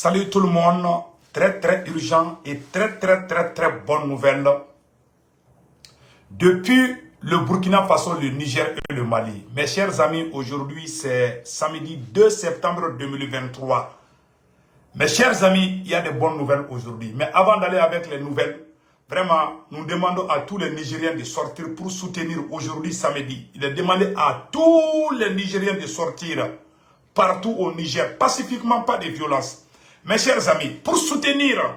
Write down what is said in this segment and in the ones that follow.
Salut tout le monde, très urgent et très bonne nouvelle. Depuis le Burkina Faso, le Niger et le Mali. Mes chers amis, aujourd'hui c'est samedi 2 septembre 2023. Mes chers amis, il y a de bonnes nouvelles aujourd'hui. Mais avant d'aller avec les nouvelles, vraiment, nous demandons à tous les Nigériens de sortir pour soutenir aujourd'hui samedi. Il est demandé à tous les Nigériens de sortir partout au Niger, pacifiquement, pas de violence. Mes chers amis, pour soutenir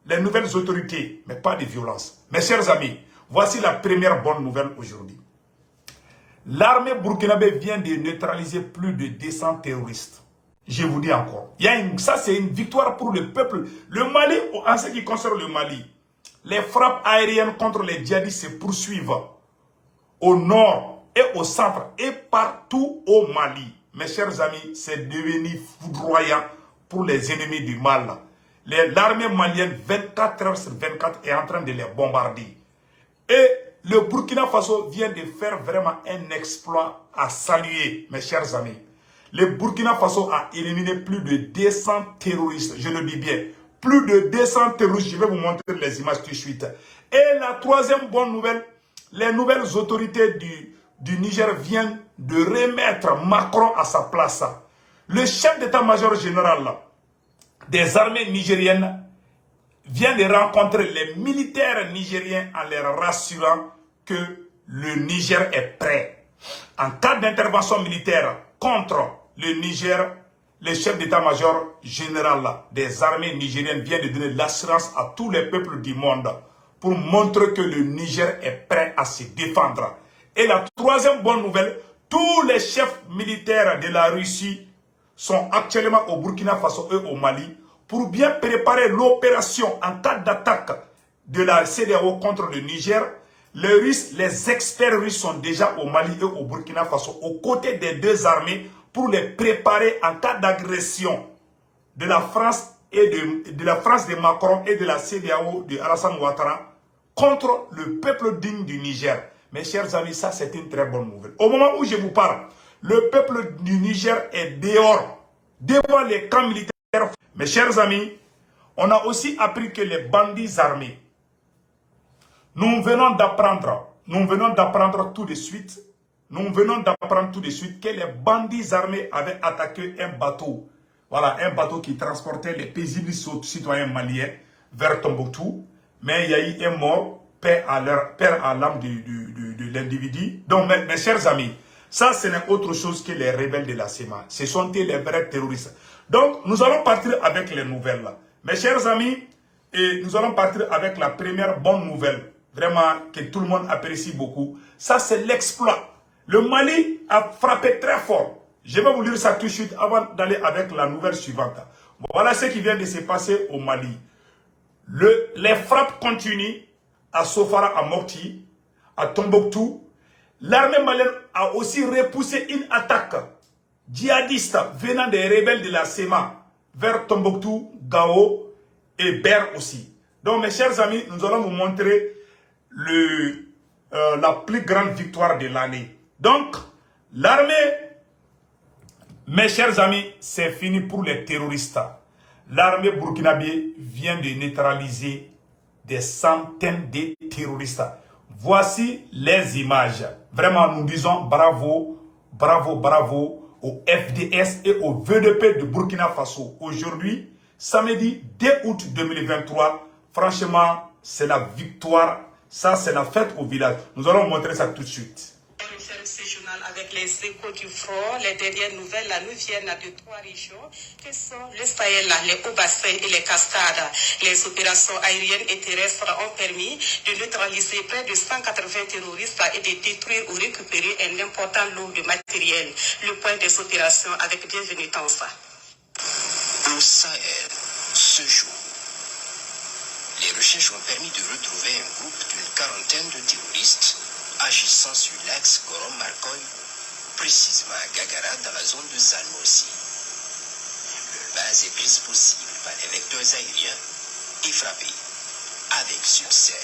les nouvelles autorités, mais pas de violence. Mes chers amis, voici la première bonne nouvelle aujourd'hui. L'armée burkinabé vient de neutraliser plus de 200 terroristes. Je vous dis encore, ça c'est une victoire pour le peuple. Le Mali, en ce qui concerne le Mali, les frappes aériennes contre les djihadistes se poursuivent au nord et au centre et partout au Mali. Mes chers amis, c'est devenu foudroyant pour les ennemis du mal. L'armée malienne, 24 heures sur 24, est en train de les bombarder. Et le Burkina Faso vient de faire vraiment un exploit à saluer, mes chers amis. Le Burkina Faso a éliminé plus de 200 terroristes, je le dis bien. Plus de 200 terroristes, je vais vous montrer les images tout de suite. Et la troisième bonne nouvelle, les nouvelles autorités du Niger viennent de remettre Macron à sa place. Le chef d'état-major général des armées nigériennes vient de rencontrer les militaires nigériens en leur rassurant que le Niger est prêt. En cas d'intervention militaire contre le Niger, le chef d'état-major général des armées nigériennes vient de donner l'assurance à tous les peuples du monde pour montrer que le Niger est prêt à se défendre. Et la troisième bonne nouvelle, tous les chefs militaires de la Russie sont actuellement au Burkina Faso et au Mali pour bien préparer l'opération en cas d'attaque de la CEDEAO contre le Niger. Les experts russes sont déjà au Mali et au Burkina Faso aux côtés des deux armées pour les préparer en cas d'agression de la France et de la France de Macron et de la CEDEAO de Alassane Ouattara contre le peuple digne du Niger. Mes chers amis, ça c'est une très bonne nouvelle. Au moment où je vous parle, le peuple du Niger est dehors, devant les camps militaires. Mes chers amis, on a aussi appris que les bandits armés, nous venons d'apprendre tout de suite que les bandits armés avaient attaqué un bateau. Voilà, un bateau qui transportait les paisibles citoyens maliens vers Tombouctou. Mais il y a eu un mort, paix à l'âme de l'individu. Donc, mes chers amis, ça, ce n'est autre chose que les rebelles de la CEMA. Ce sont les vrais terroristes. Donc, nous allons partir avec les nouvelles. Mes chers amis, et nous allons partir avec la première bonne nouvelle. Vraiment, que tout le monde apprécie beaucoup. Ça, c'est l'exploit. Le Mali a frappé très fort. Je vais vous lire ça tout de suite avant d'aller avec la nouvelle suivante. Voilà ce qui vient de se passer au Mali. Les frappes continuent à Sofara, à Mopti, à Tombouctou. L'armée malienne a aussi repoussé une attaque djihadiste venant des rebelles de la CEMA vers Tombouctou, Gao et Ber aussi. Donc mes chers amis, nous allons vous montrer la plus grande victoire de l'année. Donc, l'armée, mes chers amis, c'est fini pour les terroristes. L'armée burkinabé vient de neutraliser des centaines de terroristes. Voici les images. Vraiment, nous disons bravo, bravo, bravo au FDS et au VDP de Burkina Faso. Aujourd'hui, samedi 2 août 2023, franchement, c'est la victoire. Ça, c'est la fête au village. Nous allons montrer ça tout de suite. Ce journal avec les échos du front, les dernières nouvelles, nous viennent de trois régions que sont le Sahel, les Hauts-Bassins et les Cascades. Les opérations aériennes et terrestres ont permis de neutraliser près de 180 terroristes et de détruire ou récupérer un important lot de matériel. Le point des opérations avec Bienvenue Tansa. Au Sahel, ce jour, les recherches ont permis de retrouver un groupe d'une quarantaine de terroristes agissant sur l'axe Gorom-Marcoy, précisément à Gagara dans la zone de Salmossi. Leur base est prise possible par les vecteurs aériens et frappée avec succès.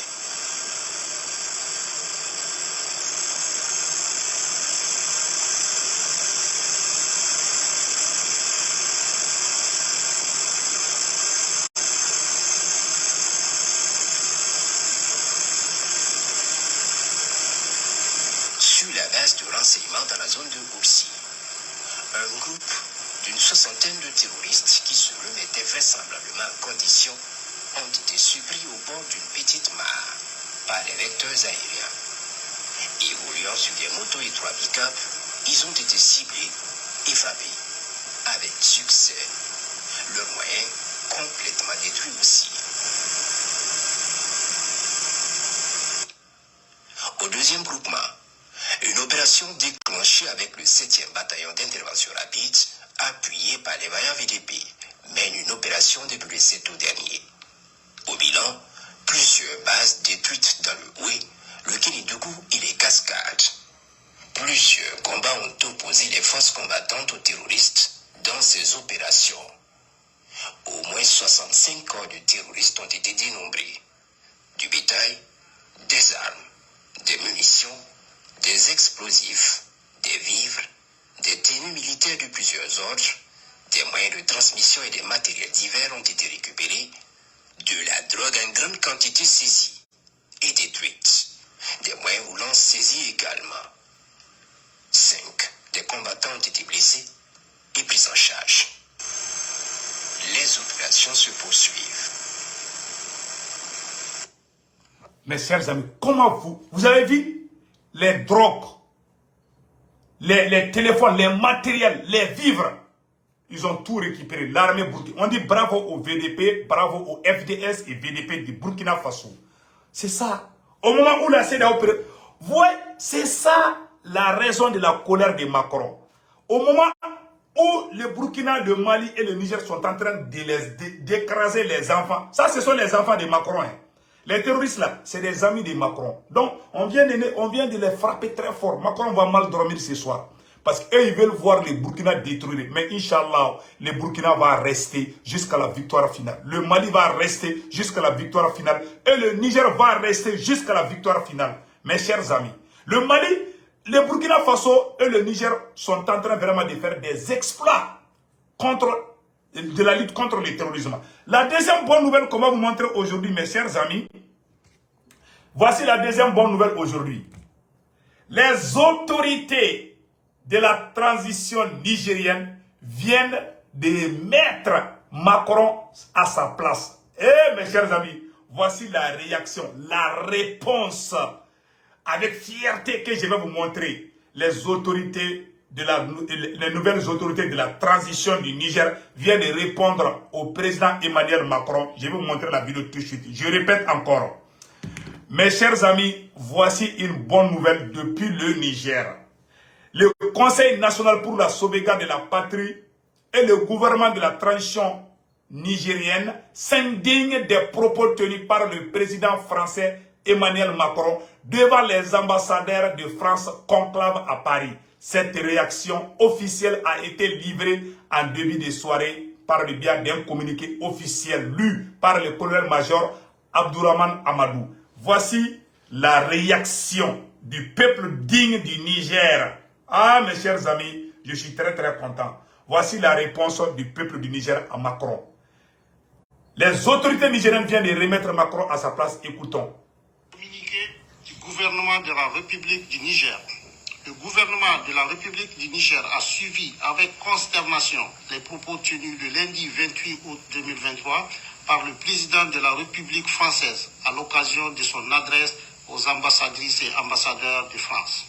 base de renseignement dans la zone de Boursi. Un groupe d'une 60aine de terroristes qui se remettaient vraisemblablement en condition ont été surpris au bord d'une petite mare par les vecteurs aériens. Évoluant sur des motos et 3 pick-up, ils ont été ciblés et frappés avec succès. Leurs moyens complètement détruits aussi. Au deuxième groupement, une opération déclenchée avec le 7e bataillon d'intervention rapide, appuyé par les vaillants VDP, mène une opération depuis le 7 août dernier. Au bilan, plusieurs bases détruites dans le Houé, le Kénidougou et les Cascades. Plusieurs combats ont opposé les forces combattantes aux terroristes dans ces opérations. Au moins 65 corps de terroristes ont été dénombrés. Du bétail, des armes, des munitions, des explosifs, des vivres, des tenues militaires de plusieurs ordres, des moyens de transmission et des matériels divers ont été récupérés, de la drogue en grande quantité saisie et détruite, des moyens roulants saisis également. 5 des combattants ont été blessés et pris en charge. Les opérations se poursuivent. Mes chers amis, comment vous avez vu les drogues, les téléphones, les matériels, les vivres, ils ont tout récupéré. L'armée burkinabé. On dit bravo au VDP, bravo au FDS et VDP du Burkina Faso. C'est ça. Au moment où la CEDEAO... Voyez, c'est ça la raison de la colère de Macron. Au moment où le Burkina, le Mali et le Niger sont en train d'écraser les enfants. Ça, ce sont les enfants de Macron. Hein. Les terroristes là, c'est des amis de Macron. Donc, on vient de les frapper très fort. Macron va mal dormir ce soir. Parce qu'eux, ils veulent voir les Burkina détruire. Mais Inch'Allah, le Burkina va rester jusqu'à la victoire finale. Le Mali va rester jusqu'à la victoire finale. Et le Niger va rester jusqu'à la victoire finale. Mes chers amis, le Mali, le Burkina Faso et le Niger sont en train vraiment de faire des exploits de la lutte contre le terrorisme. La deuxième bonne nouvelle qu'on va vous montrer aujourd'hui, mes chers amis, voici la deuxième bonne nouvelle aujourd'hui. Les autorités de la transition nigérienne viennent de mettre Macron à sa place. Eh mes chers amis, voici la réaction, la réponse avec fierté que je vais vous montrer. Les autorités les nouvelles autorités de la transition du Niger viennent de répondre au président Emmanuel Macron. Je vais vous montrer la vidéo tout de suite. Je répète encore. Mes chers amis, voici une bonne nouvelle depuis le Niger. Le Conseil national pour la sauvegarde de la patrie et le gouvernement de la transition nigérienne s'indignent des propos tenus par le président français Emmanuel Macron devant les ambassadeurs de France conclave à Paris. Cette réaction officielle a été livrée en début de soirée par le biais d'un communiqué officiel lu par le colonel-major Abdourahmane Amadou. Voici la réaction du peuple digne du Niger. Ah, mes chers amis, je suis très content. Voici la réponse du peuple du Niger à Macron. Les autorités nigériennes viennent de remettre Macron à sa place. Écoutons. Communiqué du gouvernement de la République du Niger. Le gouvernement de la République du Niger a suivi avec consternation les propos tenus le lundi 28 août 2023 par le président de la République française à l'occasion de son adresse aux ambassadrices et ambassadeurs de France.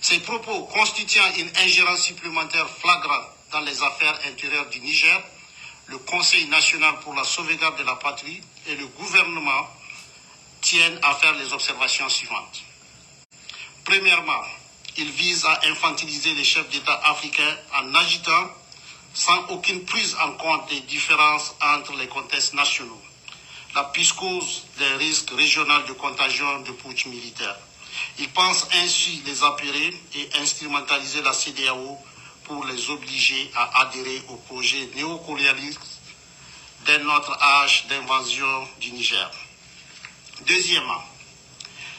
Ces propos constituant une ingérence supplémentaire flagrante dans les affaires intérieures du Niger, le Conseil national pour la sauvegarde de la patrie et le gouvernement tiennent à faire les observations suivantes. Premièrement, il vise à infantiliser les chefs d'État africains en agitant, sans aucune prise en compte des différences entre les contextes nationaux, la psychose des risques régionaux de contagion de putsch militaire. Il pense ainsi les apairer et instrumentaliser la CEDEAO pour les obliger à adhérer au projet néocolonialiste d'un autre âge d'invasion du Niger. Deuxièmement,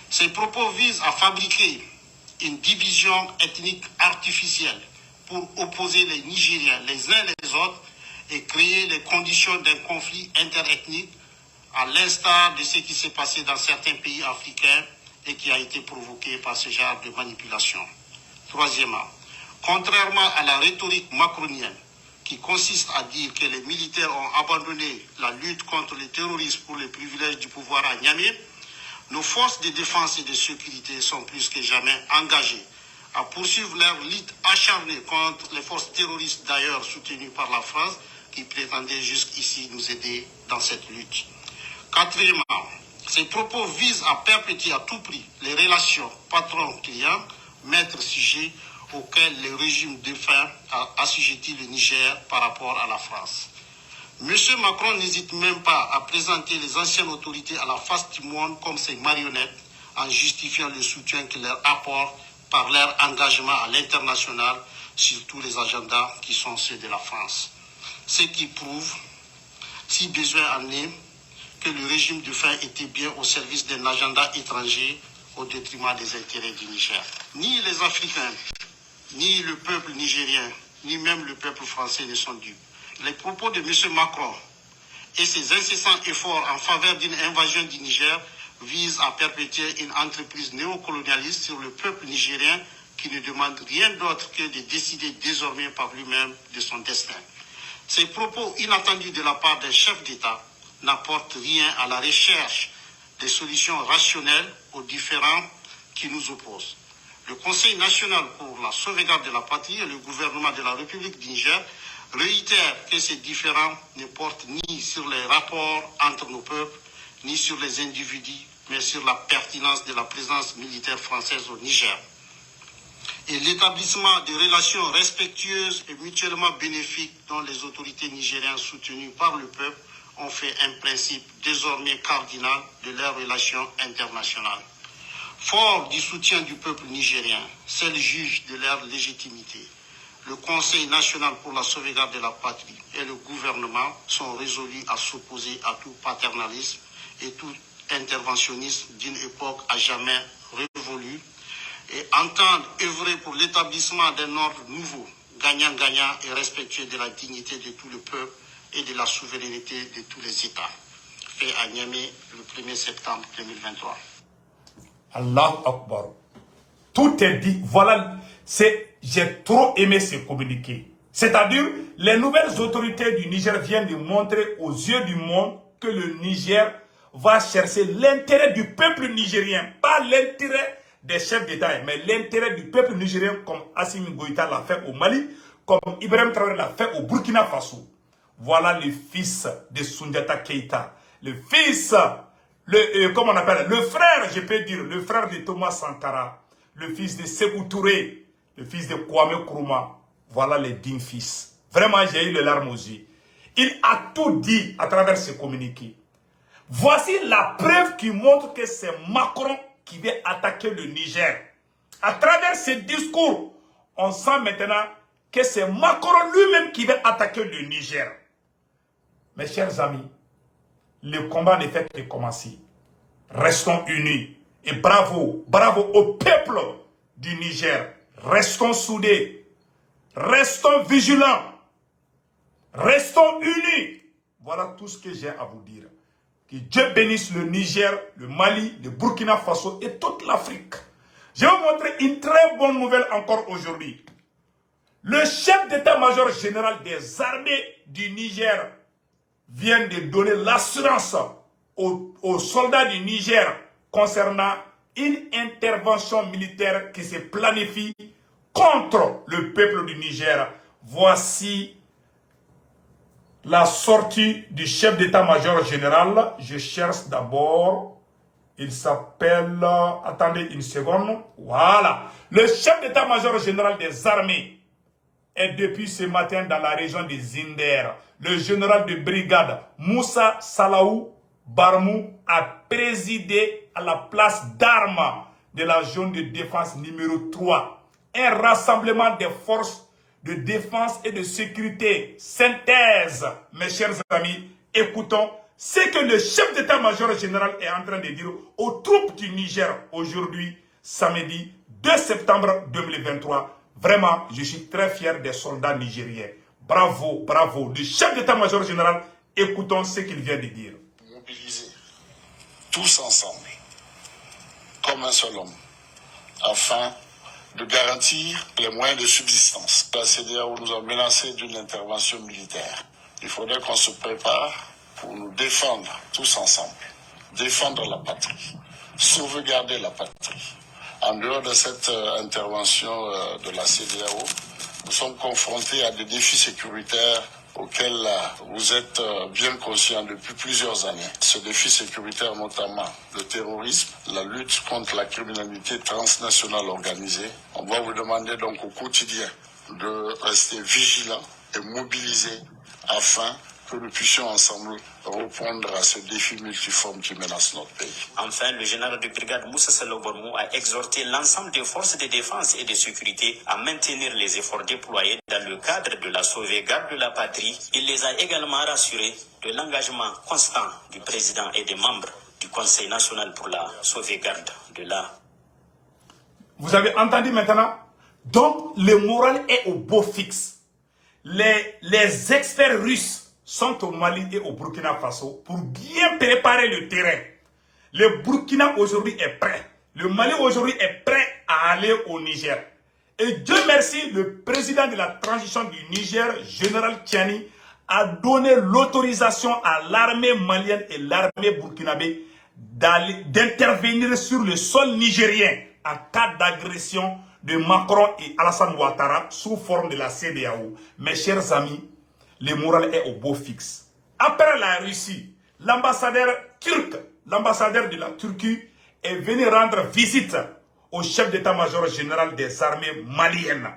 ces propos visent à fabriquer une division ethnique artificielle pour opposer les Nigériens les uns les autres et créer les conditions d'un conflit interethnique à l'instar de ce qui s'est passé dans certains pays africains et qui a été provoqué par ce genre de manipulation. Troisièmement, contrairement à la rhétorique macronienne qui consiste à dire que les militaires ont abandonné la lutte contre les terroristes pour les privilèges du pouvoir à Niamey, nos forces de défense et de sécurité sont plus que jamais engagées à poursuivre leur lutte acharnée contre les forces terroristes, d'ailleurs soutenues par la France, qui prétendaient jusqu'ici nous aider dans cette lutte. Quatrièmement, ces propos visent à perpétuer à tout prix les relations patron-client, maître-sujet, auxquelles le régime défunt a assujetti le Niger par rapport à la France. M. Macron n'hésite même pas à présenter les anciennes autorités à la face du monde comme ses marionnettes, en justifiant le soutien qu'il leur apporte par leur engagement à l'international sur tous les agendas qui sont ceux de la France. Ce qui prouve, si besoin en est, que le régime défunt était bien au service d'un agenda étranger au détriment des intérêts du Niger. Ni les Africains, ni le peuple nigérien, ni même le peuple français ne sont dupes. Les propos de M. Macron et ses incessants efforts en faveur d'une invasion du Niger visent à perpétuer une entreprise néocolonialiste sur le peuple nigérien qui ne demande rien d'autre que de décider désormais par lui-même de son destin. Ces propos inattendus de la part d'un chef d'État n'apportent rien à la recherche des solutions rationnelles aux différends qui nous opposent. Le Conseil national pour la sauvegarde de la patrie et le gouvernement de la République du Niger réitèrent que ces différends ne portent ni sur les rapports entre nos peuples, ni sur les individus, mais sur la pertinence de la présence militaire française au Niger. Et l'établissement de relations respectueuses et mutuellement bénéfiques dont les autorités nigériennes soutenues par le peuple ont fait un principe désormais cardinal de leurs relations internationales. Fort du soutien du peuple nigérien, seul juge de leur légitimité, le Conseil national pour la sauvegarde de la patrie et le gouvernement sont résolus à s'opposer à tout paternalisme et tout interventionnisme d'une époque à jamais révolue et entendent œuvrer pour l'établissement d'un ordre nouveau, gagnant-gagnant et respectueux de la dignité de tout le peuple et de la souveraineté de tous les États. Fait à Niamey le 1er septembre 2023. Allah Akbar. Tout est dit. Voilà, j'ai trop aimé ce communiqué. C'est-à-dire, les nouvelles autorités du Niger viennent de montrer aux yeux du monde que le Niger va chercher l'intérêt du peuple nigérien, pas l'intérêt des chefs d'État, mais l'intérêt du peuple nigérien, comme Assimi Goïta l'a fait au Mali, comme Ibrahim Traoré l'a fait au Burkina Faso. Voilà le fils de Soundiata Keïta, le fils, comment on appelle, le frère, je peux dire, le frère de Thomas Sankara, le fils de Sékou Touré, le fils de Kwame Nkrumah. Voilà les dignes fils. Vraiment, j'ai eu les larmes aux yeux. Il a tout dit à travers ce communiqué. Voici la preuve qui montre que c'est Macron qui vient attaquer le Niger. À travers ce discours, on sent maintenant que c'est Macron lui-même qui vient attaquer le Niger. Mes chers amis, le combat ne fait que commencer. Restons unis. Et bravo, bravo au peuple du Niger. Restons soudés. Restons vigilants. Restons unis. Voilà tout ce que j'ai à vous dire. Que Dieu bénisse le Niger, le Mali, le Burkina Faso et toute l'Afrique. Je vais vous montrer une très bonne nouvelle encore aujourd'hui. Le chef d'état-major général des armées du Niger vient de donner l'assurance aux soldats du Niger concernant une intervention militaire qui se planifie contre le peuple du Niger. Voici la sortie du chef d'état-major général. Je cherche d'abord. Il s'appelle... Attendez une seconde. Voilà. Le chef d'état-major général des armées est depuis ce matin dans la région de Zinder. Le général de brigade Moussa Salaou Barmou a présidé à la place d'armes de la zone de défense numéro 3. Un rassemblement des forces de défense et de sécurité. Synthèse, mes chers amis, écoutons ce que le chef d'état-major général est en train de dire aux troupes du Niger aujourd'hui, samedi 2 septembre 2023. Vraiment, je suis très fier des soldats nigériens. Bravo, bravo. Le chef d'état-major général, écoutons ce qu'il vient de dire. Mobiliser tous ensemble, comme un seul homme, afin de garantir les moyens de subsistance. La CEDEAO nous a menacé d'une intervention militaire. Il faudrait qu'on se prépare pour nous défendre tous ensemble, défendre la patrie, sauvegarder la patrie. En dehors de cette intervention de la CEDEAO, nous sommes confrontés à des défis sécuritaires auxquels vous êtes bien conscients depuis plusieurs années. Ce défi sécuritaire, notamment le terrorisme, la lutte contre la criminalité transnationale organisée. On va vous demander donc au quotidien de rester vigilants et mobilisés afin que nous puissions ensemble répondre à ce défi multiforme qui menace notre pays. Enfin, le général de brigade Moussa Salou Bormou a exhorté l'ensemble des forces de défense et de sécurité à maintenir les efforts déployés dans le cadre de la sauvegarde de la patrie. Il les a également rassurés de l'engagement constant du président et des membres du Conseil national pour la sauvegarde de la... Vous avez entendu maintenant? Donc, le moral est au beau fixe. Les experts russes sont au Mali et au Burkina Faso pour bien préparer le terrain. Le Burkina aujourd'hui est prêt. Le Mali aujourd'hui est prêt à aller au Niger. Et Dieu merci, le président de la transition du Niger, général Tiani, a donné l'autorisation à l'armée malienne et l'armée burkinabé d'intervenir sur le sol nigérien en cas d'agression de Macron et Alassane Ouattara sous forme de la CEDEAO. Mes chers amis, le moral est au beau fixe. Après la Russie, l'ambassadeur turc, l'ambassadeur de la Turquie est venu rendre visite au chef d'état-major général des armées maliennes,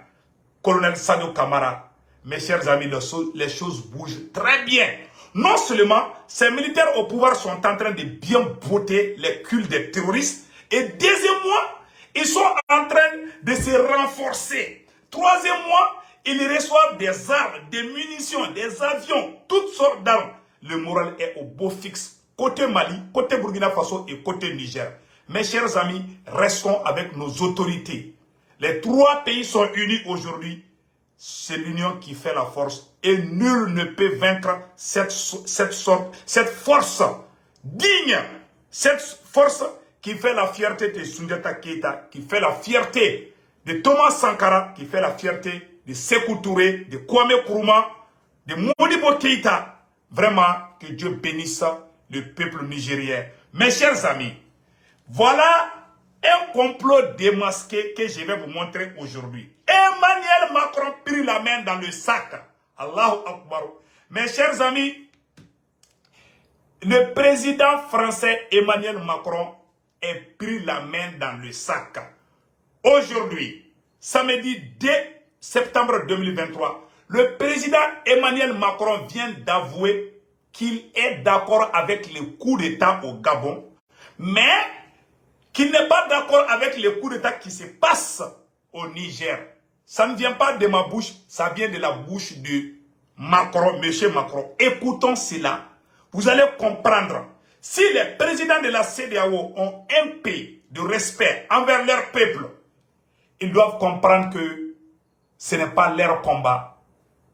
colonel Sadio Kamara. Mes chers amis, les choses bougent très bien. Non seulement ces militaires au pouvoir sont en train de bien botter les culs des terroristes, et deuxièmement, ils sont en train de se renforcer. Troisièmement, ils reçoivent des armes, des munitions, des avions, toutes sortes d'armes. Le moral est au beau fixe. Côté Mali, côté Burkina Faso et côté Niger. Mes chers amis, restons avec nos autorités. Les trois pays sont unis aujourd'hui. C'est l'union qui fait la force. Et nul ne peut vaincre cette force digne. Cette force qui fait la fierté de Soundiata Keita, qui fait la fierté de Thomas Sankara, qui fait la fierté de Sékou Touré, de Kwame Nkrumah, de Modibo Keïta. Vraiment, que Dieu bénisse le peuple nigérien. Mes chers amis, voilà un complot démasqué que je vais vous montrer aujourd'hui. Emmanuel Macron prit la main dans le sac. Allahu Akbar. Mes chers amis, le président français Emmanuel Macron a pris la main dans le sac. Aujourd'hui, samedi 2 septembre 2023, le président Emmanuel Macron vient d'avouer qu'il est d'accord avec le coup d'État au Gabon, mais qu'il n'est pas d'accord avec le coup d'État qui se passe au Niger. Ça ne vient pas de ma bouche, ça vient de la bouche de Macron, monsieur Macron. Écoutons cela, vous allez comprendre. Si les présidents de la CEDEAO ont un peu de respect envers leur peuple, ils doivent comprendre que ce n'est pas leur combat.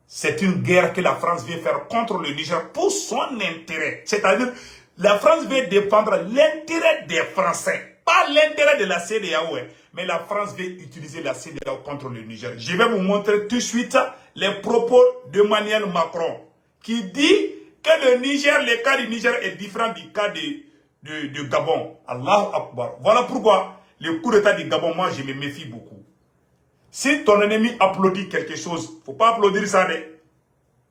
C'est une guerre que la France vient faire contre le Niger pour son intérêt. C'est-à-dire, la France veut défendre l'intérêt des Français, pas l'intérêt de la CEDEAO. Mais la France veut utiliser la CEDEAO contre le Niger. Je vais vous montrer tout de suite les propos d'Emmanuel Macron, qui dit que le Niger, le cas du Niger est différent du cas de Gabon. Allahu Akbar. Voilà pourquoi le coup d'État du Gabon, moi, je me méfie beaucoup. Si ton ennemi applaudit quelque chose, il ne faut pas applaudir ça.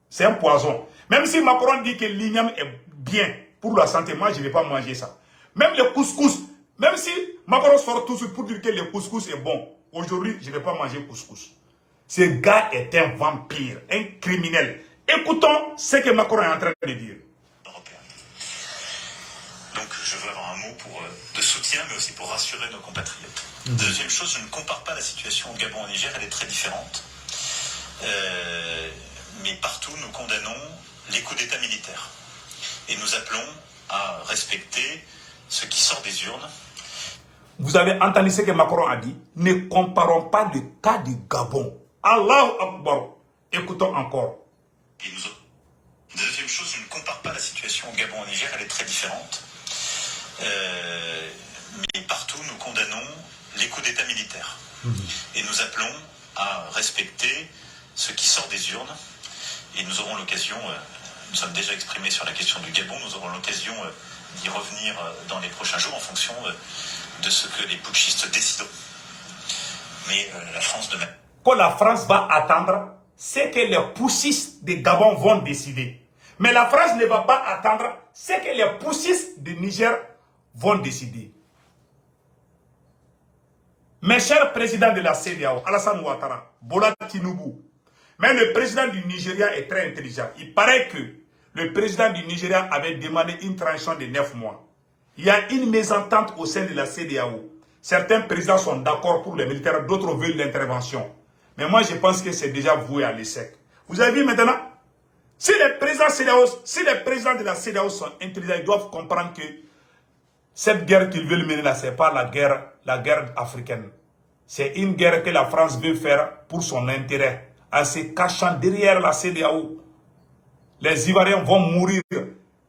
C'est un poison. Même si Macron dit que l'igname est bien pour la santé, moi, je ne vais pas manger ça. Même le couscous, même si Macron sort tout de suite pour dire que le couscous est bon, aujourd'hui, je ne vais pas manger couscous. Ce gars est un vampire, un criminel. Écoutons ce que Macron est en train de dire. Donc je veux avoir un mot de soutien, mais aussi pour rassurer nos compatriotes. Deuxième chose, je ne compare pas la situation au Gabon et au Niger, elle est très différente. Mais partout, nous condamnons les coups d'État militaires. Et nous appelons à respecter ce qui sort des urnes. Vous avez entendu ce que Macron a dit? Ne comparons pas le cas du Gabon. Allahu Akbar. Écoutons encore. Deuxième chose, je ne compare pas la situation au Gabon et au Niger, elle est très différente. Mais partout, nous condamnons les coups d'État militaires. Et nous appelons à respecter ce qui sort des urnes. Et nous aurons l'occasion, nous sommes déjà exprimés sur la question du Gabon, nous aurons l'occasion d'y revenir dans les prochains jours en fonction de ce que les putschistes décideront. Mais la France demain. Quand la France va attendre, c'est que les putschistes de Gabon vont décider. Mais la France ne va pas attendre, c'est que les putschistes du Niger vont décider. Mes chers présidents de la CEDEAO, Alassane Ouattara, Bola Tinubu, mais le président du Nigeria est très intelligent. Il paraît que le président du Nigeria avait demandé une transition de 9 mois. Il y a une mésentente au sein de la CEDEAO. Certains présidents sont d'accord pour les militaires, d'autres veulent l'intervention. Mais moi, je pense que c'est déjà voué à l'échec. Vous avez vu maintenant, si les présidents de la CEDEAO sont intelligents, ils doivent comprendre que cette guerre qu'ils veulent mener là, ce n'est pas la guerre africaine. C'est une guerre que la France veut faire pour son intérêt, en se cachant derrière la CEDEAO. Les Ivoiriens vont mourir,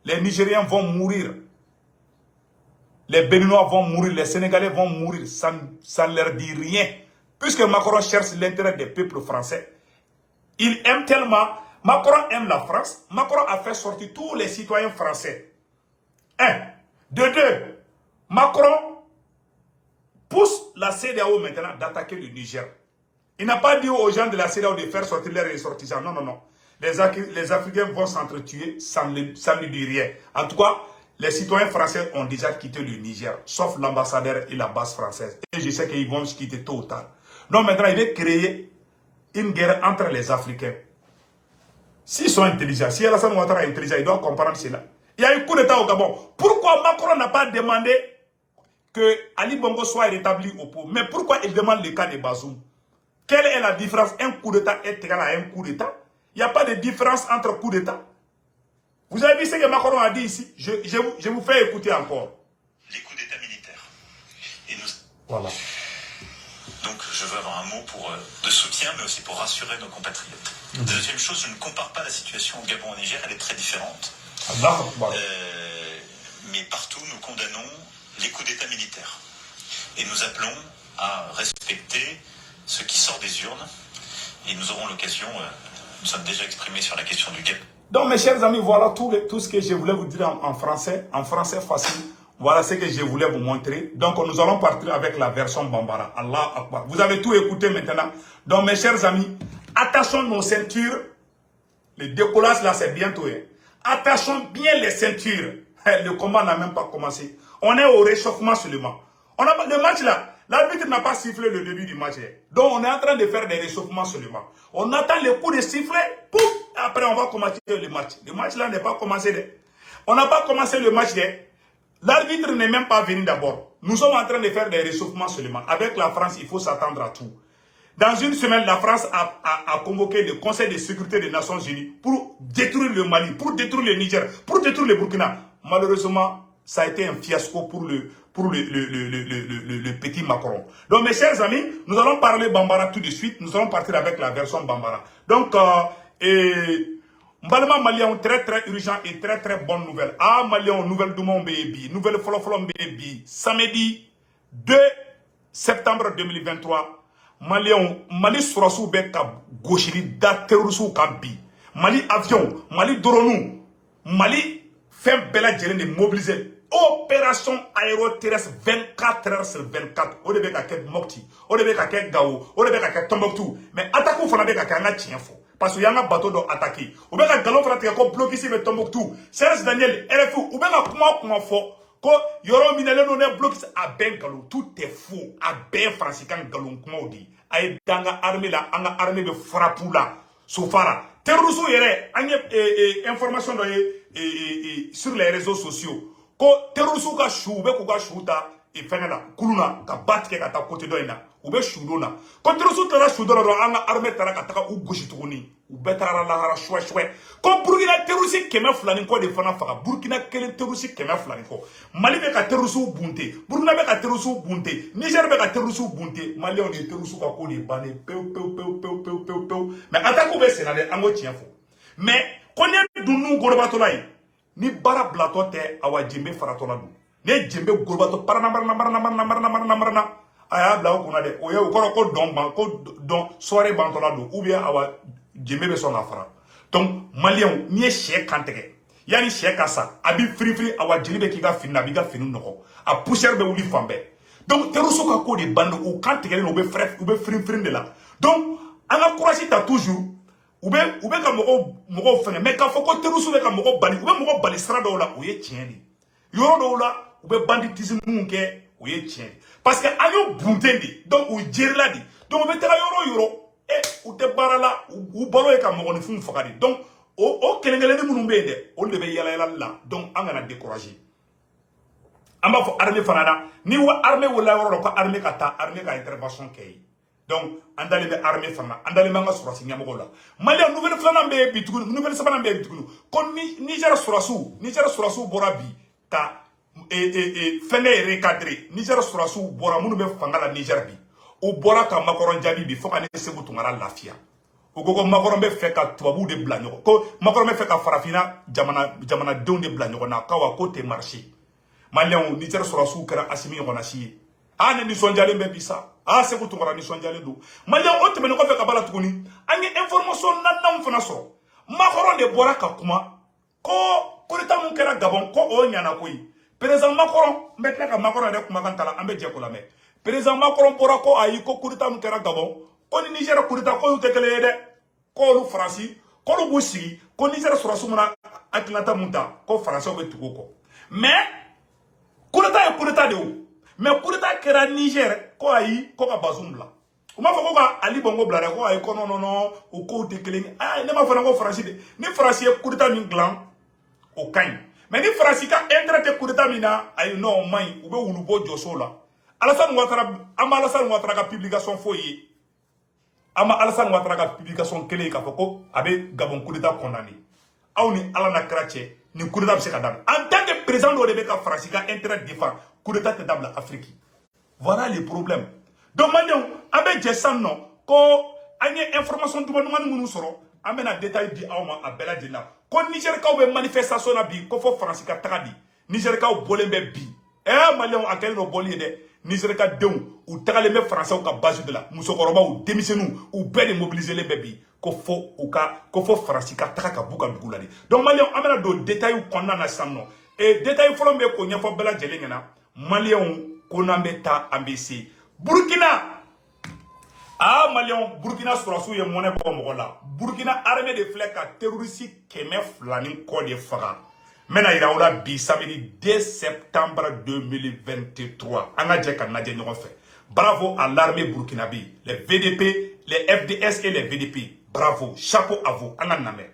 les Nigériens vont mourir, les Béninois vont mourir, les Sénégalais vont mourir, ça ne leur dit rien. Puisque Macron cherche l'intérêt des peuples français, il aime tellement, Macron aime la France, Macron a fait sortir tous les citoyens français. De deux, Macron pousse la CEDEAO maintenant d'attaquer le Niger. Il n'a pas dit aux gens de la CEDEAO de faire sortir les ressortissants. Non, non, non. Les Africains vont s'entretuer, ça ne lui dit rien. En tout cas, les citoyens français ont déjà quitté le Niger, sauf l'ambassadeur et la base française. Et je sais qu'ils vont se quitter tôt ou tard. Donc maintenant, il veut créer une guerre entre les Africains. S'ils sont intelligents, si Alassane Ouattara est intelligent, il doit comprendre cela. Il y a eu coup d'État au Gabon. Pourquoi Macron n'a pas demandé que Ali Bongo soit rétabli au pouvoir? Mais pourquoi il demande le cas de Bazoum? Quelle est la différence? Un coup d'État est égal à un coup d'État? Il n'y a pas de différence entre coup d'État. Vous avez vu ce que Macron a dit ici? Je vous fais écouter encore. Les coups d'État militaires. Et nous... Voilà. Donc je veux avoir un mot de soutien, mais aussi pour rassurer nos compatriotes. Deuxième chose, je ne compare pas la situation au Gabon et au Niger, elle est très différente. Mais partout, nous condamnons les coups d'État militaires. Et nous appelons à respecter ce qui sort des urnes. Et nous aurons l'occasion, nous sommes déjà exprimés sur la question du Gabon. Donc mes chers amis, voilà tout ce que je voulais vous dire en français facile. Voilà ce que je voulais vous montrer. Donc nous allons partir avec la version Bambara. Allah Akbar. Vous avez tout écouté maintenant. Donc mes chers amis, attachons nos ceintures. Le décollage là c'est bientôt. Attachons bien les ceintures. Le combat n'a même pas commencé. On est au réchauffement seulement. Le match là, l'arbitre n'a pas sifflé le début du match. Donc on est en train de faire des réchauffements seulement. On attend le coup de sifflet, pouf, après on va commencer le match. Le match là n'est pas commencé. On n'a pas commencé le match. L'arbitre n'est même pas venu d'abord. Nous sommes en train de faire des réchauffements seulement. Avec la France, il faut s'attendre à tout. Dans une semaine, la France a convoqué le Conseil de sécurité des Nations Unies pour détruire le Mali, pour détruire le Niger, pour détruire le Burkina. Malheureusement, ça a été un fiasco pour le petit Macron. Donc mes chers amis, nous allons parler Bambara tout de suite. Nous allons partir avec la version Bambara. Donc, Mbalma Malion, très très urgent et très très bonne nouvelle. Ah Malion, nouvelle de mon baby, nouvelle follow baby. Samedi 2 septembre 2023, Malion, Mali Sourassou Beka Goshiri da terrorisou Kambi. Mali avion, Mali dronou, Mali fait bella de mobiliser. Opération aéroterrestre 24 heures sur 24. On devait qu'à Mokti, on devait qu'à Gao, on devait qu'à Tombouctou. Mais attaquons Fanabé qu'à Tien faux. Parce qu'il y a un bateau d'eau attaqué. Ou bien un galon fraté qui bloqué ici mais Tombouctou. Serge Daniel, RFU, ou bien un comment faux. Quand Yoro Minele non est bloqué à Ben Galou. Tout est faux. À Ben Franciscan Galon, comment on dit. Aïe, dans la armée là, en armée de frappou là. Soufara. Terrorisou yere, information sur les réseaux sociaux. Ko terrorisou ka chou, be ko ka chou ta e fenela kuluna ka batke ka ta côté doina ou be chou dona. Ko terrorisou ta chou dona do anga armée tara ka ta ou goshi tuguni ou be tara la hara choué choué. Ko Burkina terrorisou keme flani ko de fana faka Burkina kele terrorisou keme flani ko. Mali be ka terrorisou bunte, Burkina be ka terrorisou bunte, Niger be ka terrorisou bunte, Mali on de terrorisou ka ko de bané peu. Mais attaque be senade ango tien fo. Mais konya dunu gorbato lai ni bara blato te awa jembe faratola du ne jembe gorbato parana aya bla ko na de o ye o ko don soirée bantola do ou bien awa jeme be son afara donc malien ni e che kantege yani che kasa abi free awa jiribe ki ga finna bi ga finu noko a poussière be wuli fambe donc teruso ka ko de bande o kantege no be free de la donc anga courage ta toujours ou be ka mogo fene mais ka foko teruso be ka mogo bali ou be mogo bali sra do la o ye tieni yoro do la ou be banditisme munke o ye tieni parce que ayo buntendi donc o jerla di donc be tera yoro ou te barala ou balo e ka mogo ni fun fakadi donc o kelengele ni munun be de o le be yala la donc anga na décourager amba fo armée fanana ni wa armée wala yoro ko armée ka ta armée ka intervention kay donc andale be armée fana andale manga surasi nyamogo la mali nouvelle flana be bitugunu nouvelle sabana be bitugunu kon Niger surasu bora bi ta fenge recadrer Niger surasu bora munu be fangala Niger bi o bora ka makoron jabi bi foka ne sebu tungara lafia o gogo makoron be fe ka tubabu de bla nyoko ko makoron be fe ka farafina jamana don de bla nyoko na kawa côté marché malian Niger surasu kara asimi yona si ane ni sonjale be bisa sebu tungara ni sonjale do malian o teme ko fe ka bala tukuni ange information nan fana so makoron de bora ka kuma ko kurita mun kera Gabon ko o nyana koyi président Macron maintenant ka Macron de kuma kan tala ambe je ko la me président Macron bora ko ayi ko kurita mun kera Gabon ko ni Niger kurita ko te kele de ko lu France ko lu busi ko Niger surasu muna Atlanta munta ko France o be tugo ko mais kurita de o mais kurita kera Niger ko ayi ko ka Bazoum la o ma fako ka Ali Bongo bla ko ayi ko non o ko te kele ne ma fana ko France de ni France e kurita min glan o kain mais ni France ka entrer kurita mina ayi non mai ou be wulubo joso la Alassane Ouattara ka publication foye ama Alassane Ouattara ka publication kele ka fako abe Gabon kurita condamné aw ni ala na krache ni kurita be se ka dam en tant que président de Rebecca France ka intérêt défend kurita te dam la Afrique voilà le problème donc maintenant abe jessan non ko anye information du man munu soro amena détail di awma a bela dina ko Niger ka be manifestation na bi ko fo France ka tagadi Niger ka bolembe bi malion akel no boli de Niger ka dew ou tagale me français ka base de la musokoroba ou démissionnu ou bel mobiliser les bébés ko fo France ka taga ka buka duguladi donc malion amena do détail ko na sanno et détail folo be ko nyafo bela jelengena malion ko nambeta ambc Burkina malion Burkina surasu ye monnaie ko mogola Burkina armée de flèche ka terroriste keme flani ko de faga mena iraola bi samedi 2 septembre 2023 anga je kan naje ñogo fe bravo à l'armée burkinabé les VDP les FDS et les VDP bravo chapeau à vous anga namé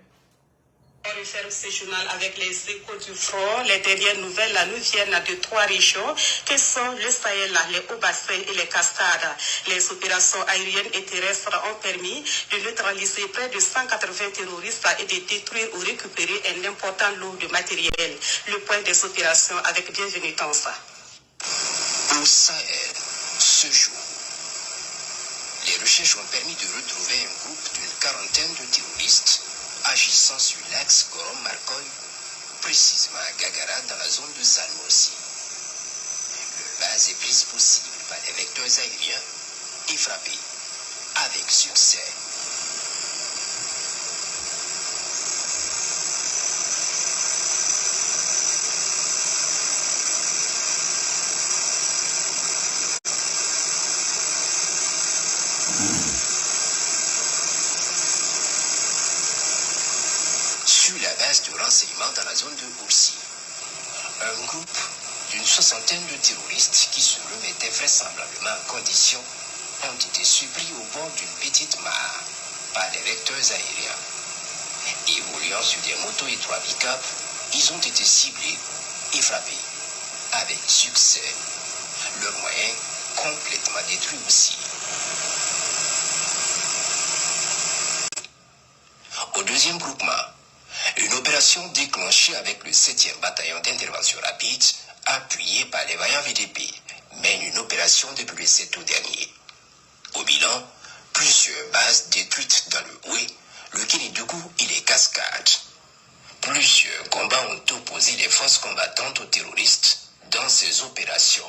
On referme ce journal avec les échos du front. Les dernières nouvelles nous viennent de 3 régions que sont le Sahel, les Hauts-Bassins et les Cascades. Les opérations aériennes et terrestres ont permis de neutraliser près de 180 terroristes et de détruire ou récupérer un important lot de matériel. Le point des opérations avec Bienvenue Tansa. Au Sahel, ce jour, les recherches ont permis de retrouver un groupe d'une quarantaine de terroristes agissant sur l'axe Gorom-Marcoy, précisément à Gagara dans la zone de Salmossi. Leur base est prise possible par les vecteurs aériens et frappée avec succès. Sur la base de renseignement dans la zone de Boursi, un groupe d'une 60aine de terroristes qui se remettaient vraisemblablement en condition ont été surpris au bord d'une petite mare par des vecteurs aériens. Évoluant sur des motos et 3 pick-up, ils ont été ciblés et frappés avec succès. Leurs moyens complètement détruits aussi. Au deuxième groupement, une opération déclenchée avec le 7e bataillon d'intervention rapide, appuyé par les vaillants VDP, mène une opération depuis le 7 août dernier. Au bilan, plusieurs bases détruites dans le Houé, le Kénidougou et les Cascades. Plusieurs combats ont opposé les forces combattantes aux terroristes dans ces opérations.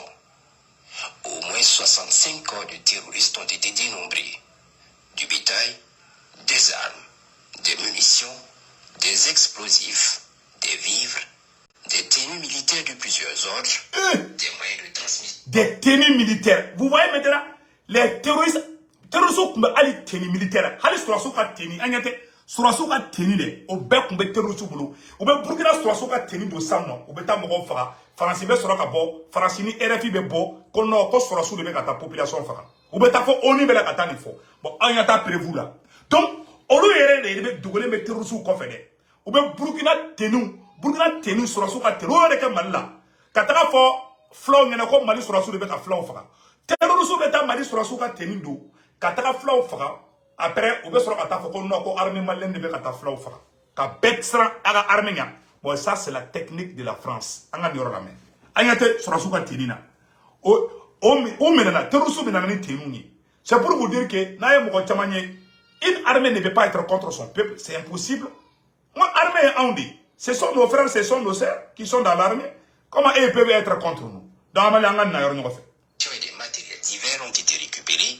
Au moins 67 5 corps de terroristes ont été dénombrés. Du bétail, des armes, des munitions, des explosifs, des vivres, des tenues militaires de plusieurs ordres, des moyens de transmission. Des tenues militaires. Vous voyez maintenant, les terroristes ont des tenues militaires. Hali surasu ka tenue, agnate surasu ka tenue au bec kumbe terroristes bulu. Au bec Burkina surasu ka tenue do samno, au bec tamogo fara. France be sura ka bo, France ni RFI be bo, kono ko surasu de be ka ta population fara. Au bec ta fo oni be la ka ta ni fo. Bon, agnata prévu là. Donc, olu yere de be dugole be terroristes ko fede. Au bec Burkina tenue surasu ka tenue o de ke malla. Kataka fo flow ngena ko mali surasu de be ka flow fara. Terroristes be ta mali surasu ka tenue do. Kataka flow fara. Après, on va se rendre compte que l'armée malienne ne va pas faire ça. Ka bextra aga armenia. Bon, ça c'est la technique de la France. Anga ni orame. Anga te surasuka tinina. O menana terusu menana ni tinuni. C'est pour vous dire que na yemo ko chamanye, une armée ne peut pas être contre son peuple, c'est impossible. Moi armée on dit, ce sont nos frères, ce sont nos sœurs qui sont dans l'armée. Comment ils peuvent être contre nous? Dans ma langue na yorno fait. Et des matériels divers ont été récupérés.